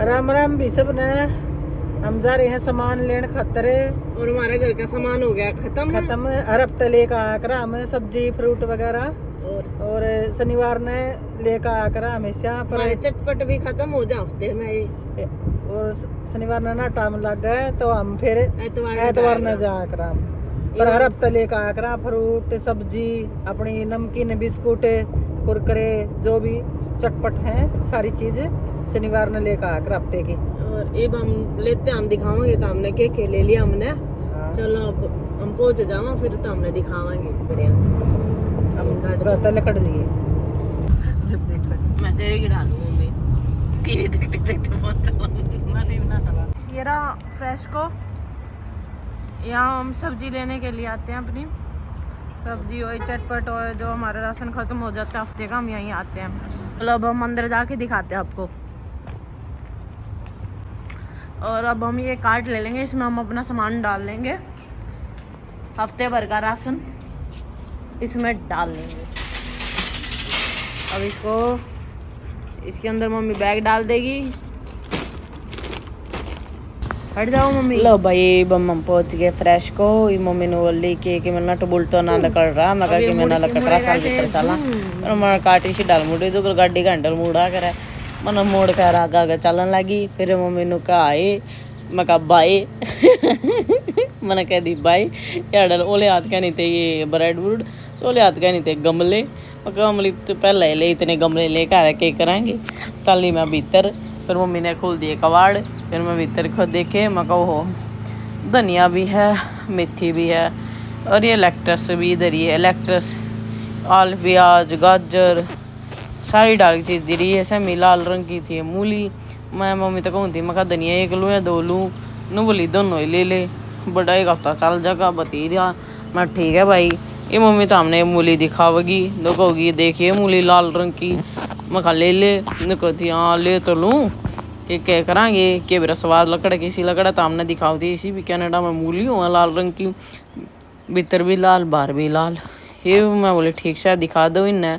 राम राम भी सब ने। हम जा रहे हैं सामान लेने खतरे और हमारा घर का सामान हो गया खत्म। हर हफ्ते लेकर आकर हमें सब्जी फ्रूट वगैरह और शनिवार ने लेकर आकर हमेशा हमारे चटपट भी खत्म हो जाए हफ्ते में। और शनिवार ने ना टाइम लग गए तो हम फिर एतवार न जाकर हम पर हर हफ्ते लेकर आकर फ्रूट सब्जी अपनी नमकीन बिस्कुट कुरकुरे जो भी चटपट है सारी चीज शनिवार ने लेकर आकर हफ्ते की। और अब हम लेते हम दिखावांगे तो हमने के ले लिया हमने। हाँ। चलो अब हम पहुंच जावा फिर तो हमने दिखावांगे बढ़िया। हम लकड़ लिए जब देख ले मैं तेरे की डालूं मम्मी टीवी देखते देखते ये रहा फ्रेश को। यहाँ हम सब्जी लेने के लिए आते हैं अपनी सब्जी हो चटपट हो जो हमारा राशन खत्म हो जाता है हफ्ते का हम यहीं आते हैं। चलो अब हम अंदर जाके दिखाते हैं आपको। और अब हम ये कार्ट ले लेंगे इसमें हम अपना सामान डाल लेंगे हफ्ते भर का राशन इसमें डाल लेंगे। अब इसको इसके अंदर मम्मी बैग डाल देगी। हट जाओ मम्मी। लो भाई बम हम पहुंच गए फ्रेश को। मम्मी ने बोली कि मैं नट बोल्टो ना लकड़ रहा मैं कि मैं ना लकड़ रहा चल भीतर चला और मैं काटी सी डाल मुड़ी तो गाड़ी का हैंडल मुड़ा करे मन मोड़ कर आगे चलन लगी। फिर मम्मी ने कहा आए मैं कहा बाई मैंने कह दी बाई यार ओले हाथ क्या नहीं थे ये ब्रेड ब्रूड ओले हाथ क्या नहीं थे गमले गमले तो पहले ले इतने गमले लेकर के कराएंगे चली मैं भीतर। फिर मम्मी ने खोल दिए कबाड़ फिर मैं भीतर खुद देखे मैं कहो हो धनिया भी है मेथी भी है और ये लेक्टस भी इधर ही है लेक्टस आल प्याज गाजर सारी डाल चीज़ दी रही है सेमी लाल रंग की थी मूली। मैं मम्मी तो कहूँ थी मैं धनिया एक लूँ या दो लूँ न बोली दोनों ही ले ले बड़ा एक हफ्ता चल जाएगा बती दिया। मैं ठीक है भाई ये मम्मी तो हमने मूली दिखावेगी तो कहोगी देखिए मूली लाल रंग की मैं कहा ले ले न कहती हाँ ले तो लूँ कि क्या करांगे कि मेरा स्वाद लकड़ किसी लकड़ा तो हमने दिखाओ थी इसी भी कनाडा में मूली हुआ लाल रंग की भीतर भी लाल बाहर भी लाल। ये मैं बोले ठीक से दिखा दो इन्हें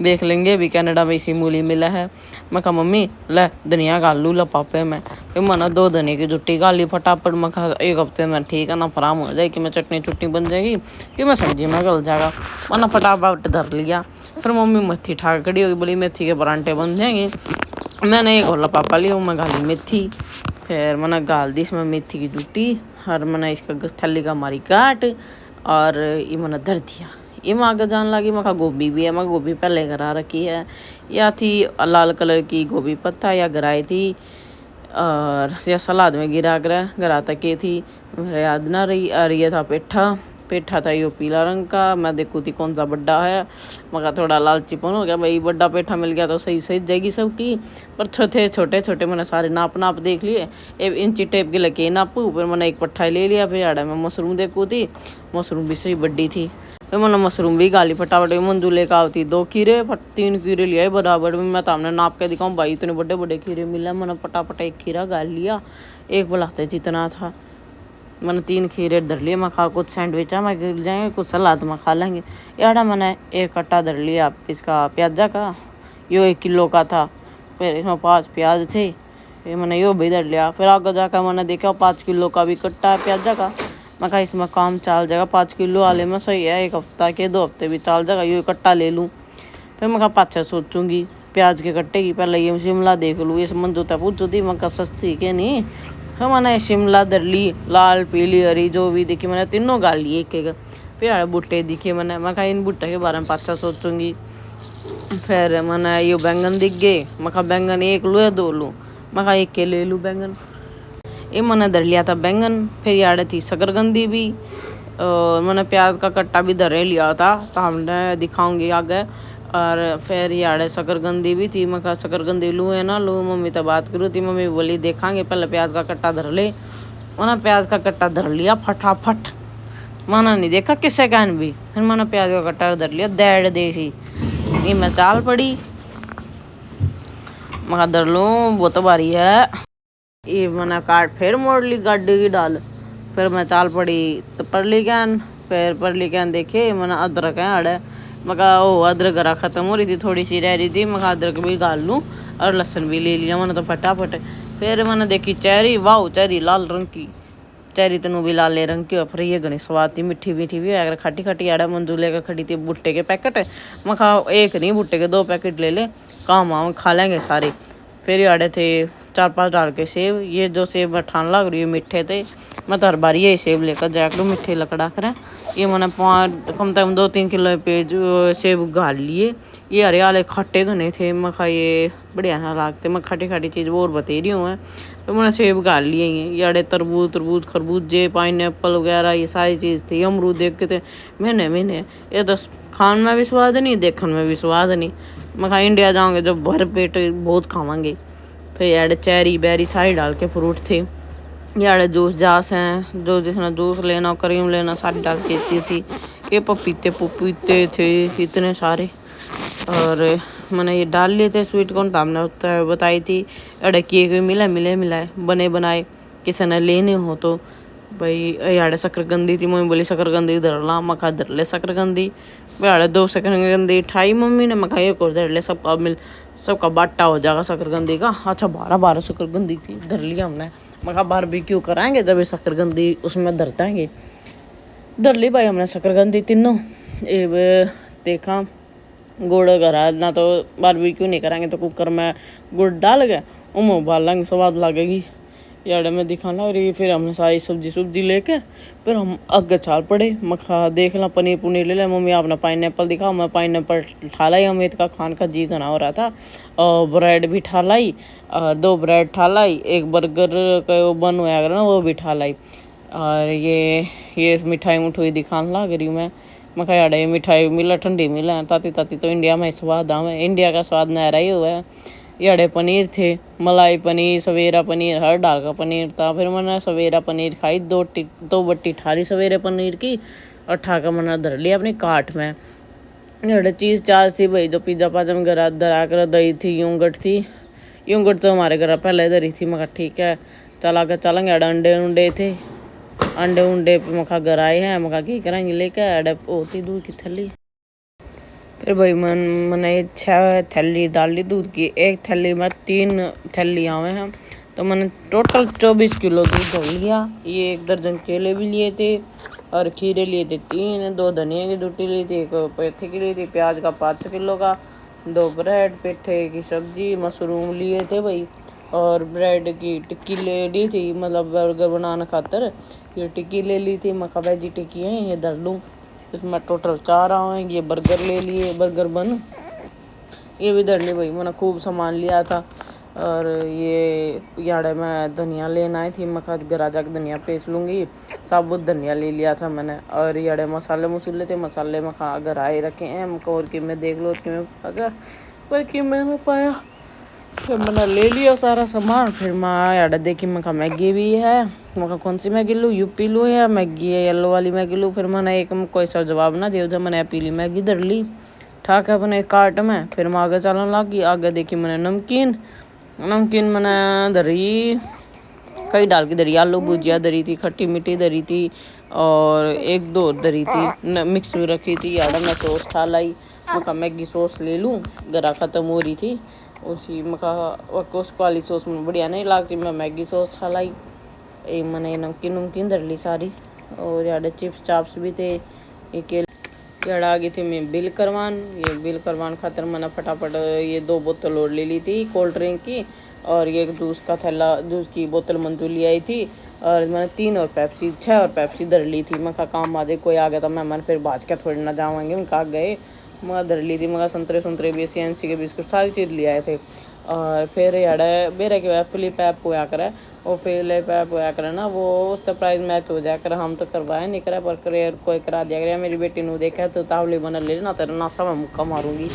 देख लेंगे भी कनाडा में इसी मूली मिला है। मैं कहा मम्मी ले धनिया गाल लूँ लपापे में फिर मैंने 2 धनिया की जुट्टी गाल ली फटाफट। मैं कहा एक हफ्ते में ठीक है ना फराम हो जाए कि मैं चटनी चुटनी बन जाएगी कि मैं सब्जी में गल जाएगा मैंने फटाफट धर लिया। फिर मम्मी मेथी ठाक खड़ी होगी बोली मेथी के परांठे बन जाएंगे। मैंने एक और लपापा लिया मैं गाली मेथी फिर मैंने गाल दी इसमें मेथी की जुट्टी और मैंने इसका थैली का मारी काट और ये मैंने धर दिया। ये मैं आगे जान लगी मैं गोभी भी है मैं गोभी पहले घरा रखी है या थी लाल कलर की गोभी पत्ता या गराई थी और या सलाद में गिरा कर गरा तक ये थी मेरे याद ना रही। और ये था पेठा था यो पीला रंग का मैं देखूँ थी कौन सा बड्डा है मगर थोड़ा लालचीपन हो गया भाई बड्डा पेठा मिल गया तो सही सही जाएगी सबकी पर छोटे छोटे मैंने सारे नाप देख लिए एक इंची टेप के लगे नापू फिर मैंने एक पट्ठा ले लिया। फिर आड़ा मैं मशरूम देखूँ थी मशरूम भी सही बड्डी थी फिर मैंने मशरूम भी गाली फटाफट मंजू लेकर आती 2 खीरे 3 खीरे लिया बराबर में मैं सामने नाप के दिखाऊँ भाई इतने बड़े बड़े खीरे मिले मैंने फटाफट एक खीरा गाल लिया एक बुलाते जितना था मैंने 3 खीरे धर लिए मैं खा कुछ सैंडविच में गिर जाएंगे कुछ सलाद में खा लेंगे यार मैंने एक कट्टा धर लिया इसका प्याजा का यो 1 किलो का था फिर इसमें 5 प्याज थे फिर मैंने यो भी धर लिया। फिर आगे जाकर मैंने देखा 5 किलो का भी कट्टा है प्याजा का मैं कहा इसमें काम चल जाएगा 5 किलो वाले में सही है 1 हफ्ता के 2 हफ्ते भी चल जाएगा यो कट्टा ले लूँ। फिर मैं कहा पाछा सोचूंगी प्याज के कट्टे की पहले ये शिमला देख लूँ इस मंजू तक पूछो थी मैं कहा सस्ती के नहीं। फिर मैंने शिमला धर ली लाल पीली हरी जो भी देखी मैंने तीनों गाल ली एक फिर बूटे दिखे मैं कहा इन बूटे के बारे में पाछा सोचूंगी। फिर मैंने ये बैंगन दिख गए मैं कहा बैंगन 1 लूँ या 2 लूँ मैं कहा 1 के ले लूँ बैंगन ये मैंने धर लिया था बैंगन। फिर यार थी शकरकंदी भी और मैंने प्याज का कट्टा भी धरे लिया था तो हमने दिखाऊंगी आगे। और फिर यार शकरकंदी भी थी मैं कहा शकरकंदी लूँ है ना लूँ मम्मी तो बात करूँ थी मम्मी बोली देखांगे पहले प्याज का कट्टा धर ले मैंने प्याज का कट्टा धर लिया फटाफट मैंने नहीं देखा किससे कहन भी फिर मैंने प्याज का कट्टा धर लिया डेढ़ देसी ये मैं चाल पड़ी मैं धर लूँ वो तो बारी है ये मैंने काट फिर मोड़ ली गाड़ी की डाल फिर मैं चाल पड़ी तो परली कैन फिर परली कैन देखे मैंने अदरक है आड़े मैं कहा ओ अदरक गरा ख़त्म हो रही थी थोड़ी सी रह रही थी मैं कहा अदरक भी डाल लूँ और लहसुन भी ले लिया मैंने तो फटाफट फिर मैंने देखी चेरी, वाह चेरी लाल रंग की चेरी तनु भी लाल रंग की। और फिर ये घनी स्वाद थी, मीठी मीठी भी अगर खट्टी खट्टी। आड़ा मंजू लेकर खड़ी थी भुट्टे के पैकेट, मैं खा एक नहीं भुट्टे के 2 पैकेट ले ले, काम आम खा लेंगे सारे। फिर आड़े थे 4-5 डाल के सेब, ये जो सेब मैं ठान लग रही है मीठे थे, मैं तो हर बार यही सेब लेकर जाया करूँ मीठे लकड़ा कर। ये मैंने 5 कम से कम 2-3 किलो पे जो सेब घाल लिए। ये हरे वाले खट्टे तो नहीं थे, मैं खा ये बढ़िया ना लागते, मैं खट्टी खट्टी चीज़ वो और बता रही हूँ। तो मैंने सेब घाल लिए हैं। ये अड़े तरबूज खरबूजे पाइनएप्पल वगैरह ये सारी चीज़ थी। अमरूद देख के थे महीने ये तो खान में भी स्वाद नहीं, देखने में भी स्वाद नहीं। मैं कहा इंडिया जाऊँगे जब भर पेट बहुत खावांगे। फिर अड़े चेरी बेरी सारी डाल के फ्रूट थे। ये अड़े जूस जास हैं, जो जिसने जूस लेना क्रीम लेना सारी डाल के दी थी। ये पपीते थे इतने सारे। और मैंने ये डाल लिए थे स्वीट कॉर्न, तो हमने बताई थी। अड़े केक भी मिलाए बने बनाए, किसी ने लेने हो तो भाई। अड़े शकरकंदी थी, मम्मी बोली शकरकंदी धर ला, मखा धर ले शकरकंदी। भाई अड़े 2 शकरकंदी ठाई मम्मी ने, मखा एक और धर ले, सबका बाटा हो जाएगा शकरकंदी का। अच्छा 12 शकरकंदी थी, धर लिया हमने। मखा बार भी क्यों कराएंगे जब ये शकरकंदी उसमें धरताएंगे। धर ली भाई हमने शकरकंदी तीनों। देखा गुड़ करा ना, तो बारबेक्यू नहीं कराएंगे तो कुकर में गुड़ डाल के उम उबाल लेंगे, स्वाद लगेगी। यार मैं दिखाना। और ये फिर हमने सारी सब्जी लेके फिर हम आगे चाल पड़े। मखा देख ला पनीर ले मम्मी आपने पाइनएप्पल दिखा, मैं पाइनएप्पल ठालाई। अमित का खान का जी घना हो रहा था। और ब्रेड भी ठालाई, 2 ब्रेड ठालाई, एक बर्गर का वो बन हुआ ना वो भी ठालाई। और ये मिठाई मुठोई दिखाने लग रही हूँ मैं कहा यार ये मिठाई मिला ठंडी मिला ताती तो इंडिया में स्वाद आवे, इंडिया का स्वाद न रहा ही हुआ है। याड़े पनीर थे, मलाई पनीर सवेरा पनीर हर डाल का पनीर था। फिर मैंने सवेरा पनीर खाई, 2 बट्टी ठाली सवेरे पनीर की और ठाकर मैंने धर लिया अपनी काट में। याड़े चीज़ चार्ज थी भाई, जो पिज़्ज़ा पाजा में घर धरा कर दही थी, यूंगट तो हमारे घर पहले धरी थी। मैं कहा ठीक है चल आगे चलेंगे। अंडे थे, अंडे पे मखा घर आए हैं, मखा की करेंगे लेके अड़े होती दूध की थैली। फिर भाई मैंने 6 थैली डाल ली दूध की, एक थैली में 3 थैली आवे हैं, तो मैंने टोटल 24 किलो दूध धो लिया। ये 1 दर्जन केले भी लिए थे और खीरे लिए थे 3, 2 धनिया की डूटी ली थी, 1 पेठे की ली थी, प्याज का 5 किलो का, 2 ब्रेड, पेठे की सब्जी, मशरूम लिए थे भाई। और ब्रेड की टिक्की ले ली थी, मतलब बर्गर बनाने खातर ये टिक्की ले ली थी। मैं वेजी टिक्की है ये धर लूँ, इसमें टोटल 4 आए। ये बर्गर ले लिए, बर्गर बन ये भी धर ली भाई। मैंने खूब सामान लिया था। और ये याड़े मैं धनिया लेना आई थी, मैं कहा घर जाकर धनिया पीस लूँगी, साबुत धनिया ले लिया था मैंने। और याड़े मसाले थे, मसाले मैं खा घर आए रखे हैं। और कि मैं देख लो कि मैं अगर पर कि मैंने पाया, फिर मैंने ले लिया सारा सामान। फिर मैं यार देखी मैं कहा मैगी भी है, मैं कहा कौन सी मैगी लूँ, यूपी लूँ या मैगी है येलो वाली मैगी लूँ। फिर मैंने एक कोई सा जवाब ना दिया था, मैंने पीली मैगी धर ली ठाक है अपने कार्ट में। फिर मैं आगे चलने लगी, आगे देखी मैंने नमकीन मैंने धरी, कई डाल की धरी, आलू भुजिया धरी थी, खट्टी मीठी धरी थी और 1-2 धरी थी मिक्स भी रखी थी। यार मैं सॉस खा लाई, मैं कहा मैगी सॉस ले लूँ, गरा ख़त्म हो रही थी उसी में कहा उसको वाली सॉस में बढ़िया नहीं लगती, मैं मैगी सॉस खा लाई। मैंने नमकीन धर ली सारी। और यार चिप्स चाप्स भी थे। ये आ गई थी मैं बिल करवान खातर मैंने फटाफट ये 2 बोतल और ले ली थी कोल्ड ड्रिंक की, और ये जूस का थैला, जूस की बोतल मंजू ली आई थी। और मैंने 3 और पेप्सी 6 और पेप्सी धर ली थी। मैं कहा काम आ जाए, कोई आ गया था मैं फिर भाज के थोड़ी ना जावाएंगे। मैं कहा गए मैं धर ली थी। मैं संतरे भी CNC के बिस्कुट सारी चीज़ ले आए थे। और फिर यार बेरे के फ्लिप ऐप होया करे, वो फ्लिप ऐप होया करे ना, वो सरप्राइज मैच हो जाया कर। हम तो करवाया नहीं करे पर करे कोई करा दिया करे। मेरी बेटी ने देखा तो तावली बना ले ना, तेरा नासा में मुक्का मारूंगी।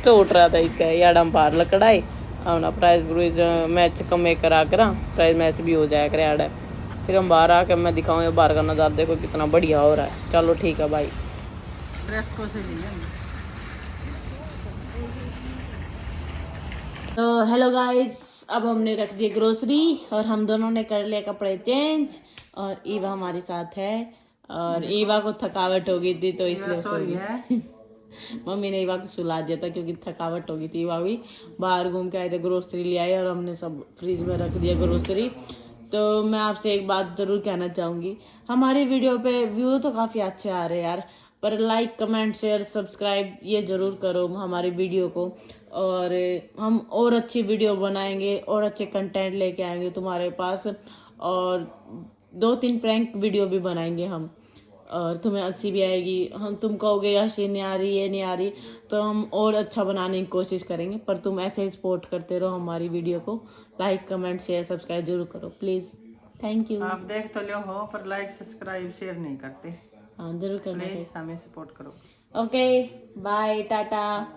चोट रहा था इसका। यार हम बाहर लकड़ाई अपना प्राइज मैच कम करा प्राइज मैच भी हो जाया करे यार। फिर हम बाहर आकर मैं दिखाऊँगा बाहर का नज़ारा, देखो कितना बढ़िया हो रहा है। चलो ठीक है भाई। ड्रेस को से तो हेलो गाइस, अब हमने रख दिए ग्रोसरी और हम दोनों ने कर लिया कपड़े चेंज। और ईवा हमारे साथ है और ईवा को थकावट हो गई थी तो इसलिए सो गई। मम्मी ने इवा को सुला दिया था क्योंकि थकावट हो गई थी। इवा भी बाहर घूम के आए थे, ग्रोसरी ले आए और हमने सब फ्रिज में रख दिया ग्रोसरी। तो मैं आपसे एक बात ज़रूर कहना चाहूँगी, हमारी वीडियो पे व्यू तो काफ़ी अच्छे आ रहे हैं यार, पर लाइक कमेंट शेयर सब्सक्राइब ये ज़रूर करो हमारी वीडियो को। और हम और अच्छी वीडियो बनाएंगे और अच्छे कंटेंट लेके आएंगे तुम्हारे पास, और 2-3 प्रैंक वीडियो भी बनाएंगे हम, और तुम्हें हंसी भी आएगी। हम तुम कहोगे हंसी नहीं आ रही, ये नहीं आ रही, तो हम और अच्छा बनाने की कोशिश करेंगे। पर तुम ऐसे ही सपोर्ट करते रहो हमारी वीडियो को, लाइक कमेंट शेयर सब्सक्राइब जरूर करो प्लीज़। Thank you. आप देख तो लो हो पर लाइक सब्सक्राइब शेयर नहीं करते, हाँ जरूर करना। प्लीज हमें सपोर्ट करो। Okay bye Tata.